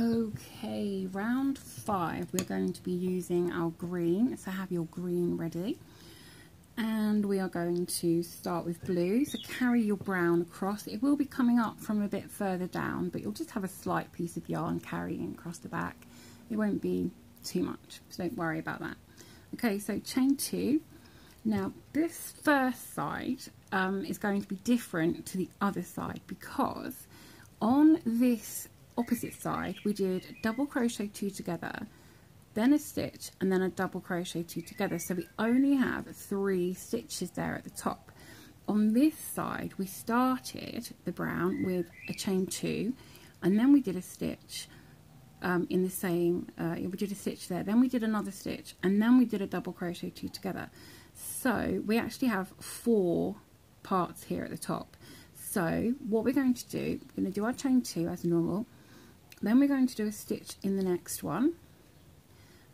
Okay, round 5 we're going to be using our green, so have your green ready, and we are going to start with blue. So carry your brown across. It will be coming up from a bit further down, but you'll just have a slight piece of yarn carrying across the back. It won't be too much, so don't worry about that. Okay, so chain 2. Now this first side is going to be different to the other side, because on this opposite side we did a double crochet 2 together, then a stitch, and then a double crochet 2 together, so we only have 3 stitches there at the top. On this side we started the brown with a chain 2, and then we did a stitch in the same we did a stitch there, then we did another stitch, and then we did a double crochet 2 together. So we actually have 4 parts here at the top. So what we're going to do, we're going to do our chain 2 as normal, then we're going to do a stitch in the next one.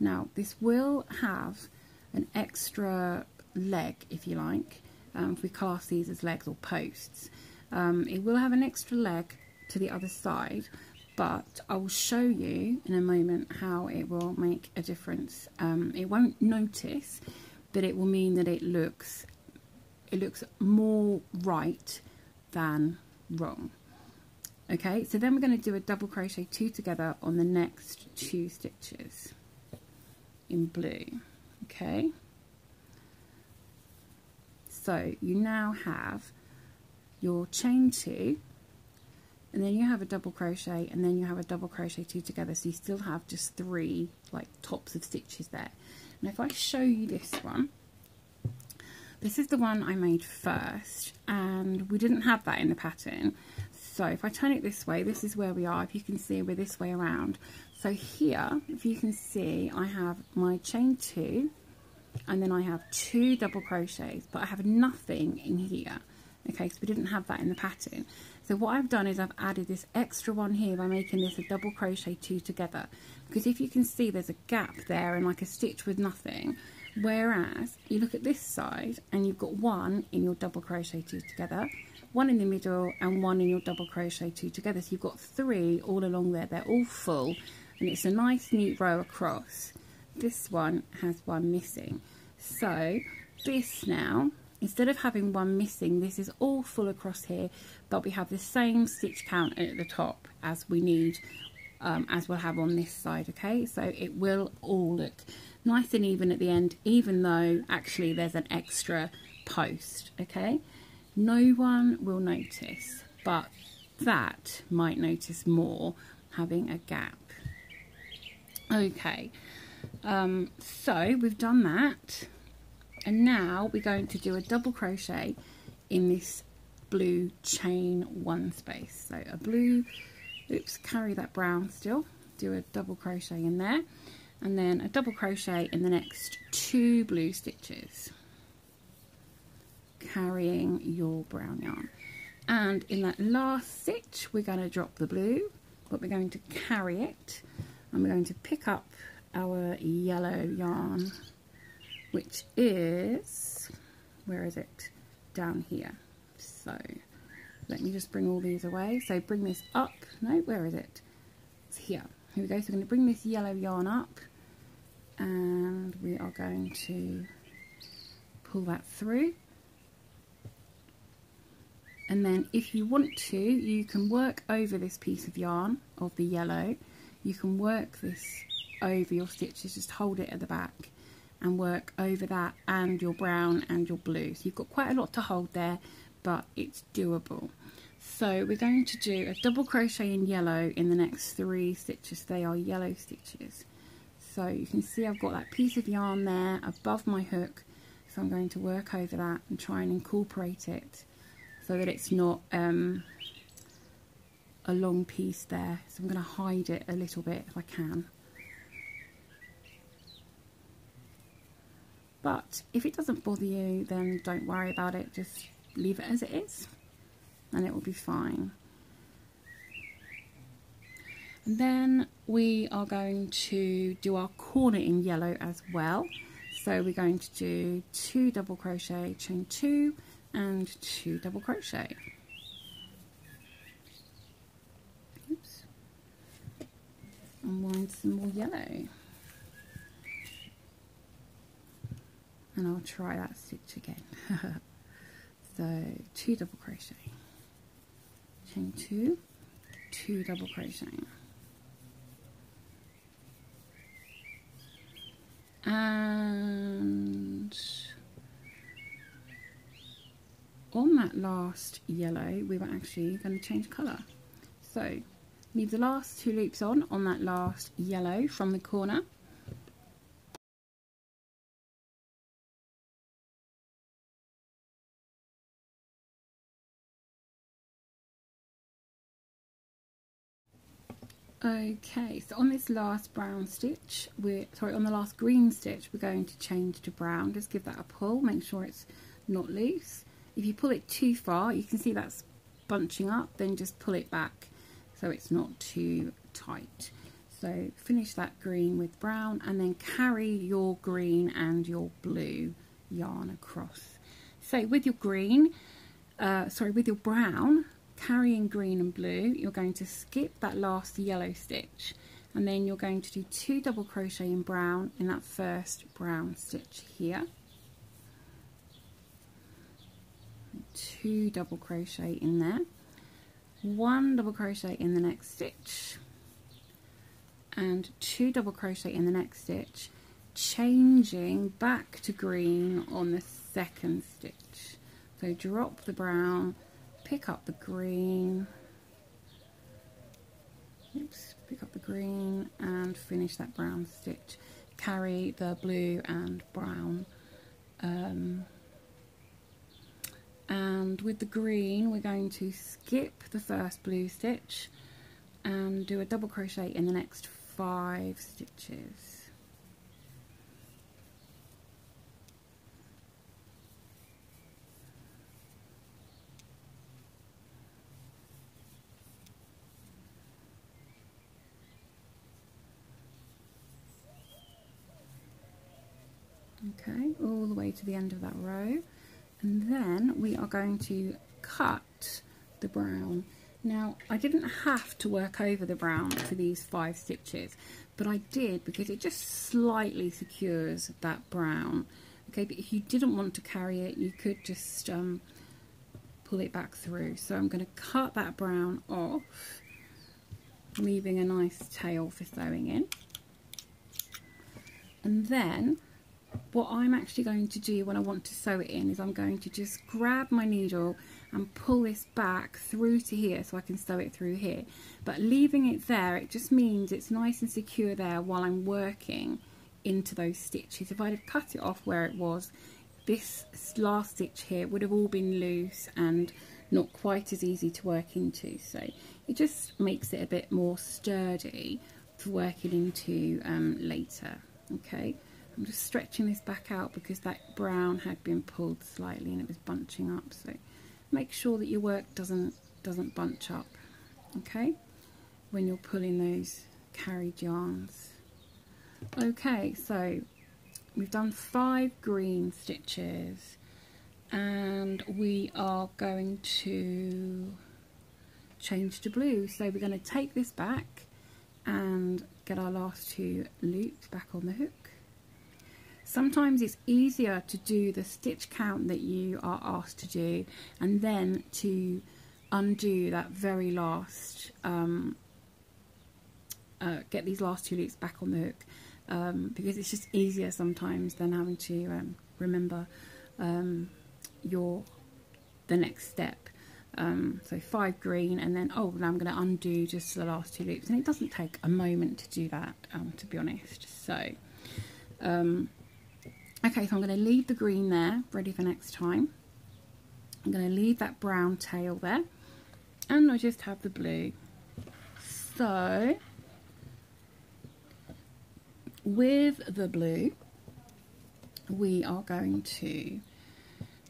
Now this will have an extra leg, if you like, if we class these as legs or posts. It will have an extra leg to the other side, but I will show you in a moment how it will make a difference. It won't notice, but it will mean that it looks more right than wrong. Okay, so then we're going to do a double crochet 2 together on the next 2 stitches in blue. Okay, so you now have your chain 2, and then you have a double crochet, and then you have a double crochet 2 together, so you still have just 3 like tops of stitches there. And if I show you this one, this is the one I made first, and we didn't have that in the pattern. So if I turn it this way, this is where we are. If you can see, we're this way around. So here, if you can see, I have my chain 2, and then I have 2 double crochets, but I have nothing in here. Okay, so we didn't have that in the pattern. So what I've done is I've added this extra one here by making this a double crochet 2 together. Because if you can see, there's a gap there and like a stitch with nothing. Whereas you look at this side and you've got 1 in your double crochet 2 together, 1 in the middle, and 1 in your double crochet 2 together. So you've got 3 all along there. They're all full, and it's a nice neat row across. This one has 1 missing. So this now, instead of having 1 missing, this is all full across here, but we have the same stitch count at the top as we need, as we'll have on this side. Okay, so it will all look nice and even at the end, even though actually there's an extra post. Okay, no one will notice, but that might notice more, having a gap. Okay, so we've done that, and now we're going to do a double crochet in this blue chain 1 space. So a blue, oops, carry that brown still, do a double crochet in there, and then a double crochet in the next 2 blue stitches, carrying your brown yarn. And in that last stitch we're going to drop the blue, but we're going to carry it, and we're going to pick up our yellow yarn, which is, where is it? Down here. So let me just bring all these away. So bring this up, no, where is it? It's here. Here we go. So we're going to bring this yellow yarn up, and we are going to pull that through. And then if you want to, you can work over this piece of yarn of the yellow. You can work this over your stitches, just hold it at the back and work over that and your brown and your blue. So you've got quite a lot to hold there, but it's doable. So we're going to do a double crochet in yellow in the next 3 stitches. They are yellow stitches. So you can see I've got that piece of yarn there above my hook, so I'm going to work over that and try and incorporate it so that it's not a long piece there. So I'm going to hide it a little bit if I can. But if it doesn't bother you, then don't worry about it, just leave it as it is and it will be fine. And then we are going to do our corner in yellow as well. So we're going to do 2 double crochet, chain 2 and 2 double crochet. Oops. Unwind some more yellow. And I'll try that stitch again. So 2 double crochet, chain 2, 2 double crochet, and on that last yellow we were actually going to change colour. So leave the last 2 loops on that last yellow from the corner. Okay, so on this last brown stitch, on the last green stitch, we're going to change to brown. Just give that a pull, make sure it's not loose. If you pull it too far, you can see that's bunching up, then just pull it back so it's not too tight. So finish that green with brown and then carry your green and your blue yarn across. So with your green, with your brown, carrying green and blue, you're going to skip that last yellow stitch and then you're going to do 2 double crochet in brown in that first brown stitch here, 2 double crochet in there, 1 double crochet in the next stitch and 2 double crochet in the next stitch, changing back to green on the second stitch. So drop the brown, pick up the green, pick up the green and finish that brown stitch. Carry the blue and brown. And with the green we're going to skip the first blue stitch and do a double crochet in the next 5 stitches. Okay, all the way to the end of that row, and then we are going to cut the brown. Now I didn't have to work over the brown for these 5 stitches, but I did because it just slightly secures that brown. Okay, but if you didn't want to carry it, you could just pull it back through. So I'm going to cut that brown off, leaving a nice tail for sewing in. And then what I'm actually going to do when I want to sew it in is I'm going to just grab my needle and pull this back through to here so I can sew it through here. But leaving it there, it just means it's nice and secure there while I'm working into those stitches. If I'd have cut it off where it was, this last stitch here would have all been loose and not quite as easy to work into. So it just makes it a bit more sturdy for working into later. Okay. I'm just stretching this back out because that brown had been pulled slightly and it was bunching up, so make sure that your work doesn't bunch up, okay, when you're pulling those carried yarns. Okay, so we've done 5 green stitches and we are going to change to blue. So we're going to take this back and get our last 2 loops back on the hook. Sometimes it's easier to do the stitch count that you are asked to do and then to undo that very last, get these last 2 loops back on the hook, because it's just easier sometimes than having to remember the next step. So 5 green and then, oh, now I'm going to undo just the last 2 loops, and it doesn't take a moment to do that, to be honest. So okay, so I'm going to leave the green there, ready for next time. I'm going to leave that brown tail there, and I just have the blue. So with the blue, we are going to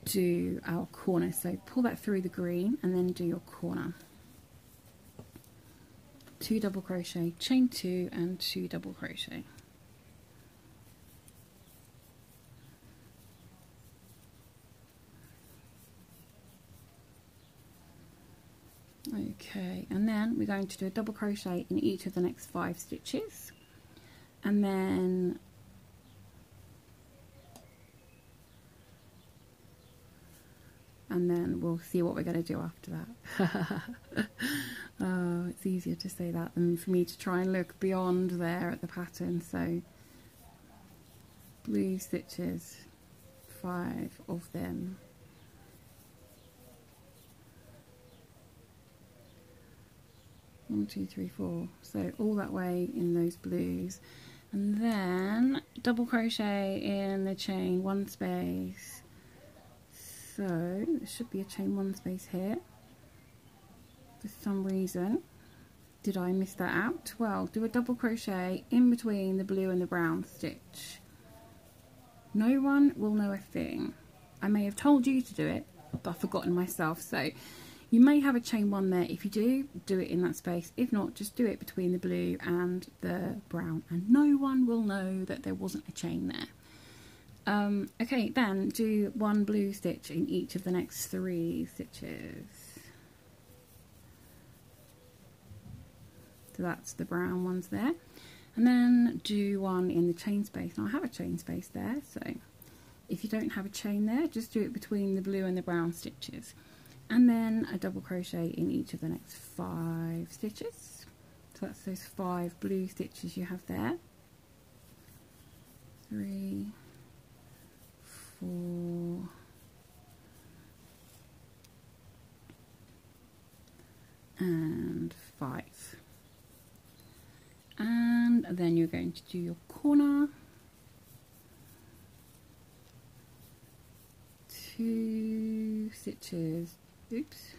do our corner. So pull that through the green and then do your corner. 2 double crochet, chain 2 and 2 double crochet. Okay, and then we're going to do a double crochet in each of the next 5 stitches, and then we'll see what we're going to do after that. Oh, it's easier to say that than for me to try and look beyond there at the pattern. So blue stitches, 5 of them. One, two, three, 4. So all that way in those blues, and then double crochet in the chain 1 space. So there should be a chain 1 space here. For some reason, did I miss that out? Well, do a double crochet in between the blue and the brown stitch. No one will know a thing. I may have told you to do it, but I've forgotten myself. So you may have a chain 1 there. If you do it in that space. If not, just do it between the blue and the brown, and no one will know that there wasn't a chain there. Okay, then do 1 blue stitch in each of the next 3 stitches. So that's the brown ones there. And then do 1 in the chain space. Now I have a chain space there, so if you don't have a chain there, just do it between the blue and the brown stitches. And then a double crochet in each of the next 5 stitches. So that's those 5 blue stitches you have there. 3, 4, and 5. And then you're going to do your corner, 2 stitches, oops,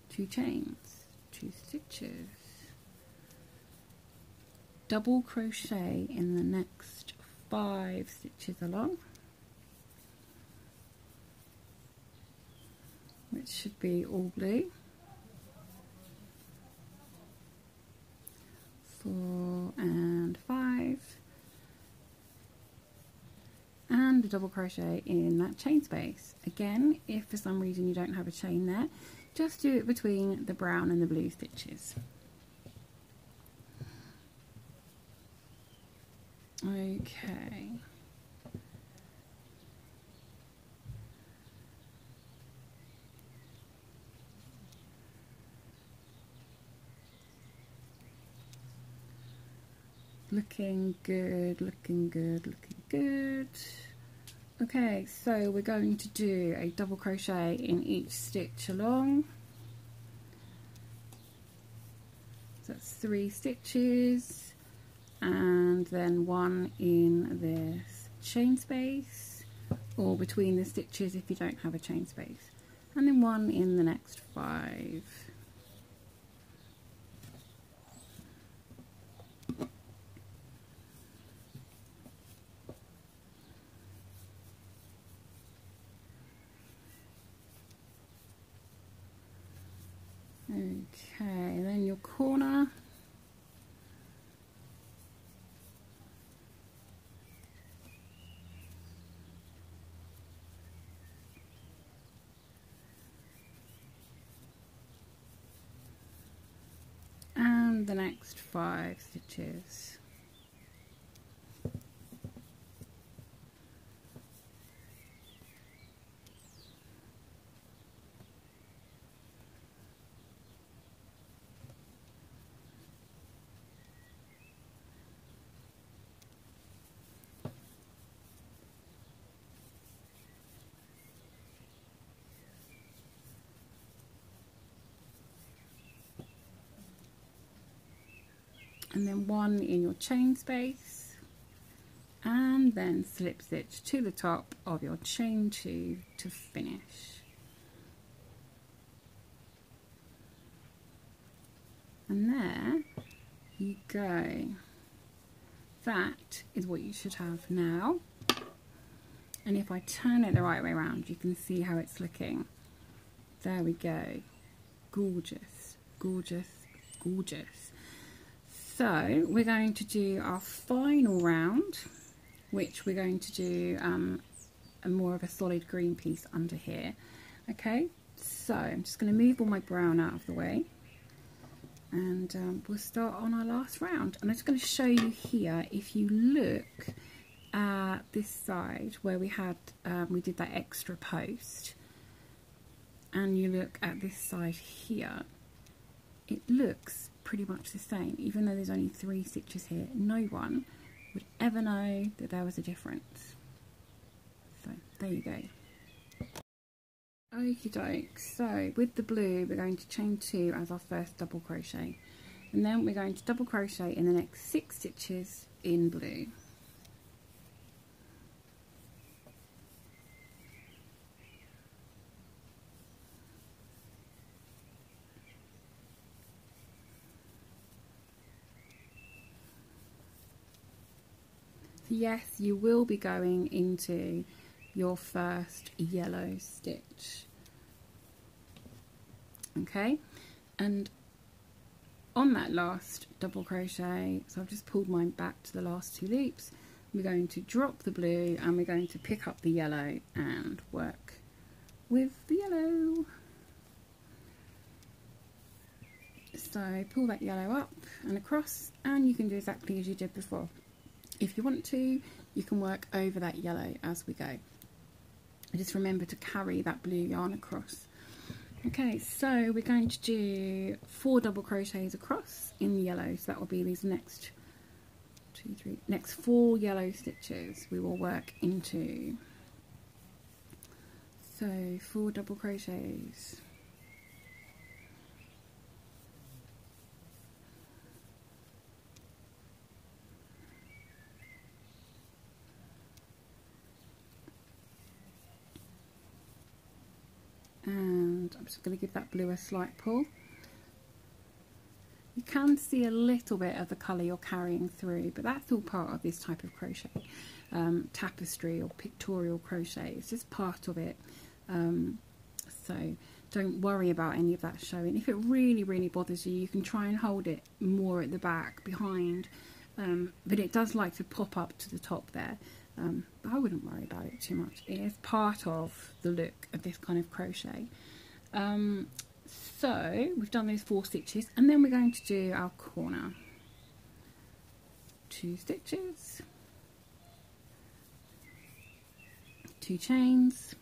2 chains, 2 stitches, double crochet in the next 5 stitches along, which should be all blue. 4 and 5, and a double crochet in that chain space. Again, if for some reason you don't have a chain there, just do it between the brown and the blue stitches. Okay. Looking good, looking good, looking good. Okay, so we're going to do a double crochet in each stitch along. So that's 3 stitches, and then 1 in this chain space, or between the stitches if you don't have a chain space, and then 1 in the next 5. Okay, then your corner, and the next 5 stitches. And then 1 in your chain space, and then slip stitch to the top of your chain 2 to finish. And there you go. That is what you should have now. And if I turn it the right way around, you can see how it's looking. There we go. Gorgeous, gorgeous, gorgeous. So we're going to do our final round, which we're going to do a more of a solid green piece under here. Okay, So I'm just going to move all my brown out of the way, and we'll start on our last round. And I'm just going to show you here, if you look at this side where we had we did that extra post, and you look at this side here, it looks pretty much the same, even though there's only 3 stitches here. No one would ever know that there was a difference. So there you go. Okie doke, so with the blue we're going to chain 2 as our first double crochet, and then we're going to double crochet in the next 6 stitches in blue. So yes, you will be going into your first yellow stitch. Okay, and on that last double crochet, so I've just pulled mine back to the last 2 loops, we're going to drop the blue and we're going to pick up the yellow and work with the yellow. So pull that yellow up and across, and you can do exactly as you did before. If you want to, you can work over that yellow as we go. Just remember to carry that blue yarn across. Okay, so we're going to do 4 double crochets across in the yellow, so that will be these next 4 yellow stitches we will work into. So 4 double crochets. And I'm just going to give that blue a slight pull. You can see a little bit of the colour you're carrying through, but that's all part of this type of crochet. Tapestry or pictorial crochet, it's just part of it. So don't worry about any of that showing. If it really bothers you, you can try and hold it more at the back, behind, but it does like to pop up to the top there. But I wouldn't worry about it too much. It is part of the look of this kind of crochet. So we've done those 4 stitches, and then we're going to do our corner. 2 stitches, 2 chains,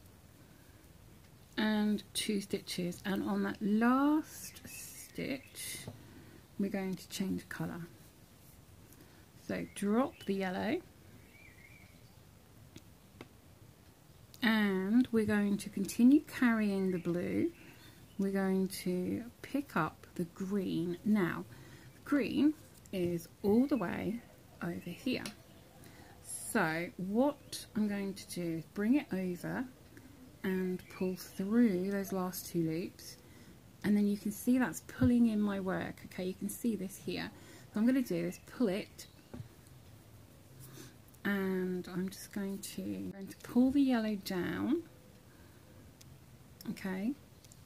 and 2 stitches, and on that last stitch we're going to change colour. So drop the yellow, and we're going to continue carrying the blue. We're going to pick up the green. Now, green is all the way over here. So what I'm going to do is bring it over and pull through those last 2 loops, and then you can see that's pulling in my work. Okay, you can see this here. So I'm going to do is pull it, and I'm just going to pull the yellow down, okay,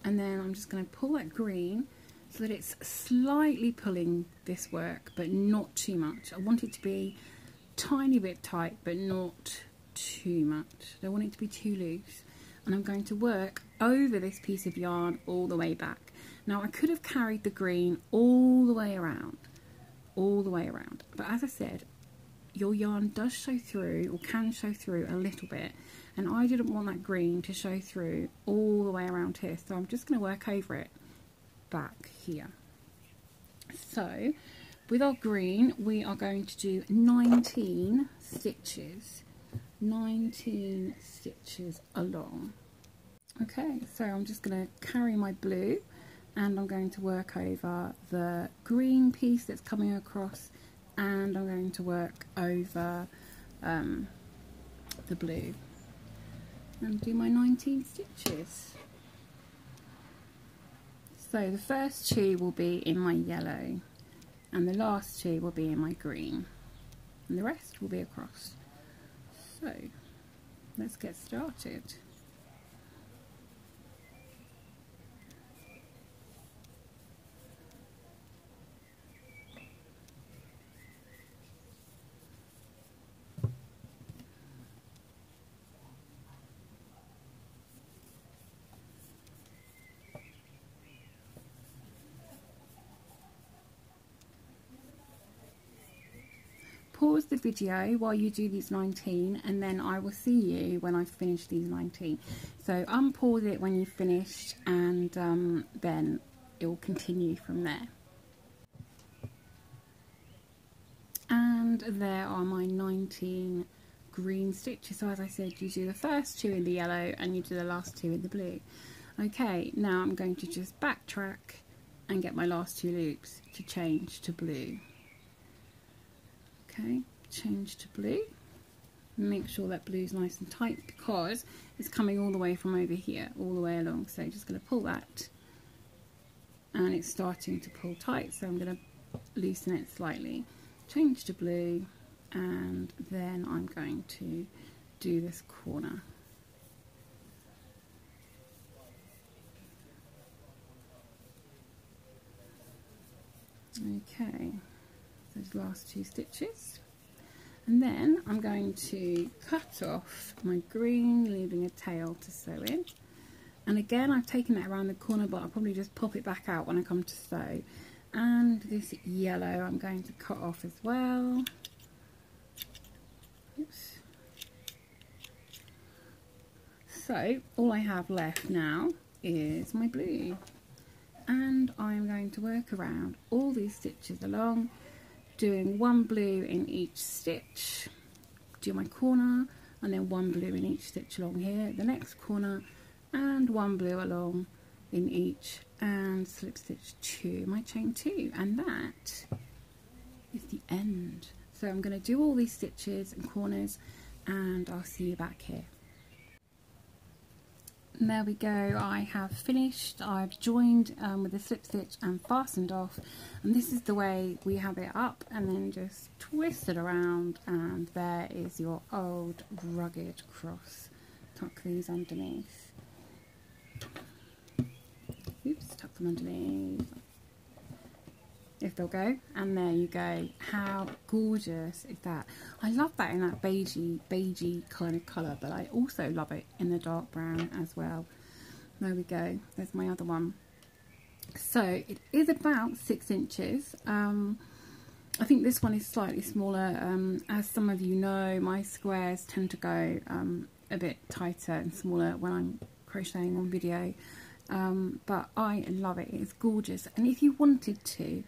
and then I'm just going to pull that green so that it's slightly pulling this work, but not too much. I want it to be a tiny bit tight, but not too much. I don't want it to be too loose. And I'm going to work over this piece of yarn all the way back. Now I could have carried the green all the way around, but as I said, your yarn does show through, or can show through a little bit, and I didn't want that green to show through all the way around here, so I'm just going to work over it back here. So with our green we are going to do 19 stitches, 19 stitches along. Okay, so I'm just going to carry my blue, and I'm going to work over the green piece that's coming across, and I'm going to work over the blue and do my 19 stitches. So the first 2 will be in my yellow, and the last 2 will be in my green, and the rest will be across. So let's get started. pause the video while you do these 19, and then I will see you when I finish these 19. So unpause it when you've finished, and then it will continue from there. And there are my 19 green stitches. So as I said, you do the first 2 in the yellow and you do the last 2 in the blue. Okay, now I'm going to just backtrack and get my last 2 loops to change to blue. Okay, change to blue. Make sure that blue's nice and tight because it's coming all the way from over here, all the way along. So I'm just going to pull that, and it's starting to pull tight, so I'm going to loosen it slightly. Change to blue, and then I'm going to do this corner. Okay, those last 2 stitches, and then I'm going to cut off my green, leaving a tail to sew in. And again, I've taken it around the corner, but I'll probably just pop it back out when I come to sew. And this yellow I'm going to cut off as well. Oops. So all I have left now is my blue, and I'm going to work around all these stitches along, doing 1 blue in each stitch, do my corner, and then 1 blue in each stitch along here, the next corner, and 1 blue along in each, and slip stitch 2, my chain 2, and that is the end. So I'm going to do all these stitches and corners, and I'll see you back here. And there we go, I have finished. I've joined with a slip stitch and fastened off, and this is the way we have it up, and then just twist it around, and there is your old rugged cross. Tuck these underneath. Oops, tuck them underneath, if they'll go, and there you go. How gorgeous is that? I love that in that beigey kind of colour, but I also love it in the dark brown as well. There we go, there's my other one. So it is about 6 inches. I think this one is slightly smaller. As some of you know, my squares tend to go a bit tighter and smaller when I'm crocheting on video. But I love it, it's gorgeous. And if you wanted to,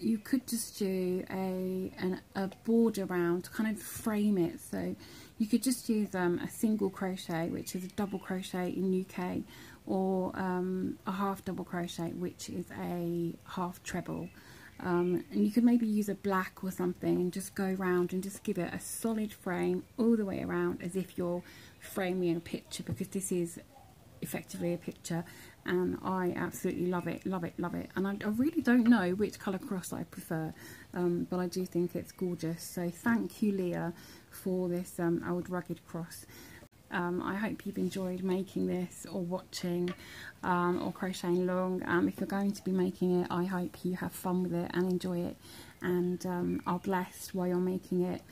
you could just do a border round to kind of frame it. So you could just use a single crochet, which is a double crochet in UK, or a half double crochet, which is a half treble. And you could maybe use a black or something and just go around and just give it a solid frame all the way around, as if you're framing a picture, because this is effectively a picture, and I absolutely love it, love it, love it. And I really don't know which colour cross I prefer, but I do think it's gorgeous. So thank you, Leah, for this old rugged cross. I hope you've enjoyed making this, or watching, or crocheting along. If you're going to be making it, I hope you have fun with it and enjoy it, and are blessed while you're making it.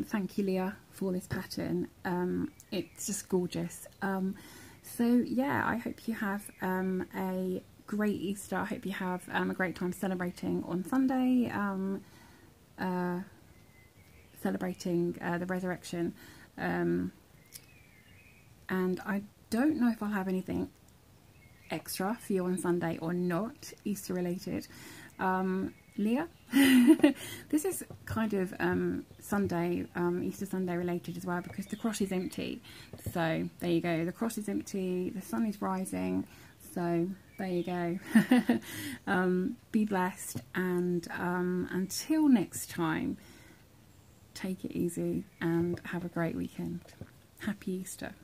Thank you, Leah, for this pattern. It's just gorgeous. So yeah, I hope you have a great Easter. I hope you have a great time celebrating on Sunday, celebrating the resurrection. And I don't know if I'll have anything extra for you on Sunday or not, Easter related. Leah, this is kind of Sunday, Easter Sunday related as well, because the cross is empty. So there you go, the cross is empty, the sun is rising, so there you go. Be blessed, and until next time, take it easy and have a great weekend. Happy Easter.